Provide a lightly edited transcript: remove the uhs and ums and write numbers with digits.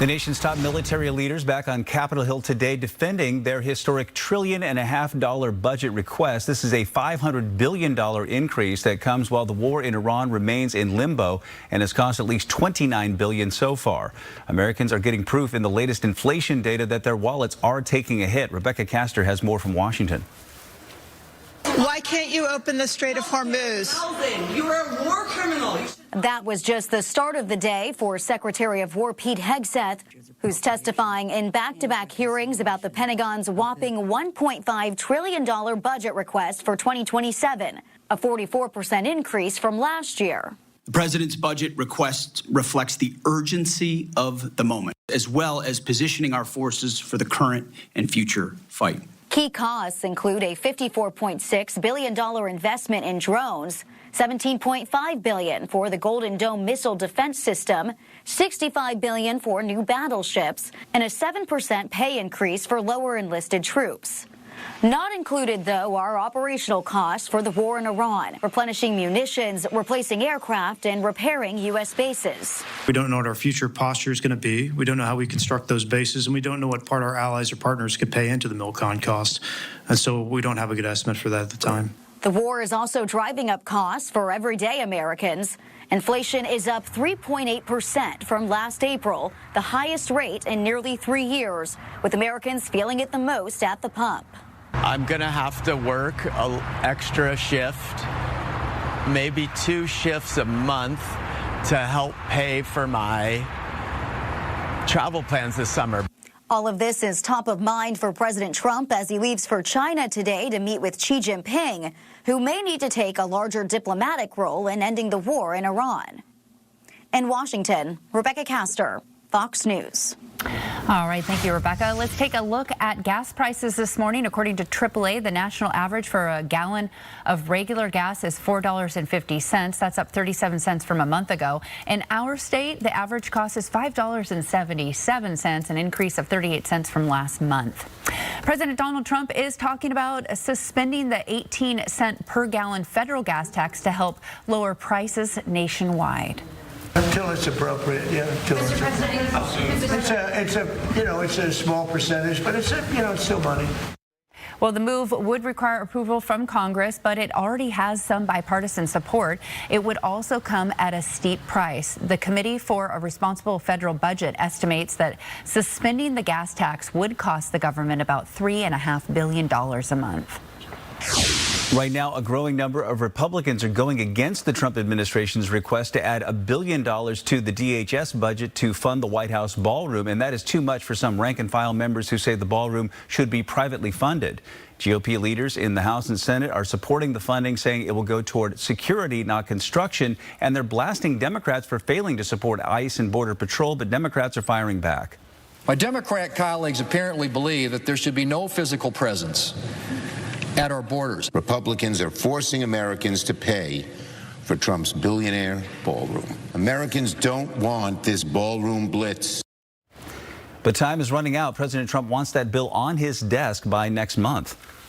The nation's top military leaders back on Capitol Hill today defending their historic $1.5 trillion budget request. This is a $500 billion increase that comes while the war in Iran remains in limbo and has cost at least $29 billion so far. Americans are getting proof in the latest inflation data that their wallets are taking a hit. Rebecca Castor has more from Washington. Why can't you open the Strait of Hormuz? You are a war criminal. That was just the start of the day for Secretary of War Pete Hegseth, who's testifying in back-to-back hearings about the Pentagon's whopping $1.5 trillion budget request for 2027, a 44% increase from last year. The president's budget request reflects the urgency of the moment, as well as positioning our forces for the current and future fight. Key costs include a $54.6 billion investment in drones, $17.5 billion for the Golden Dome missile defense system, $65 billion for new battleships, and a 7% pay increase for lower enlisted troops. Not included, though, are operational costs for the war in Iran, replenishing munitions, replacing aircraft, and repairing U.S. bases. We don't know what our future posture is going to be. We don't know how we construct those bases, and we don't know what part our allies or partners could pay into the MILCON cost. And so we don't have a good estimate for that at the time. The war is also driving up costs for everyday Americans. Inflation is up 3.8% from last April, the highest rate in nearly 3 years, with Americans feeling it the most at the pump. I'm going to have to work an extra shift, maybe 2 shifts a month, to help pay for my travel plans this summer. All of this is top of mind for President Trump as he leaves for China today to meet with Xi Jinping, who may need to take a larger diplomatic role in ending the war in Iran. In Washington, Rebecca Castor, Fox News. All right, thank you, Rebecca. Let's take a look at gas prices this morning. According to AAA, the national average for a gallon of regular gas is $4.50. That's up 37 cents from a month ago. In our state, the average cost is $5.77, an increase of 38 cents from last month. President Donald Trump is talking about suspending the 18-cent per gallon federal gas tax to help lower prices nationwide. Until it's appropriate, yeah. Until it's it's a small percentage, but it's still money. Well, the move would require approval from Congress, but it already has some bipartisan support. It would also come at a steep price. The Committee for a Responsible Federal Budget estimates that suspending the gas tax would cost the government about $3.5 billion a month. Right now, a growing number of Republicans are going against the Trump administration's request to add $1 billion to the DHS budget to fund the White House ballroom, and that is too much for some rank-and-file members who say the ballroom should be privately funded. GOP leaders in the House and Senate are supporting the funding, saying it will go toward security, not construction, and they're blasting Democrats for failing to support ICE and Border Patrol, but Democrats are firing back. My Democrat colleagues apparently believe that there should be no physical presence at our borders. Republicans are forcing Americans to pay for Trump's billionaire ballroom. Americans don't want this ballroom blitz. But time is running out. President Trump wants that bill on his desk by next month.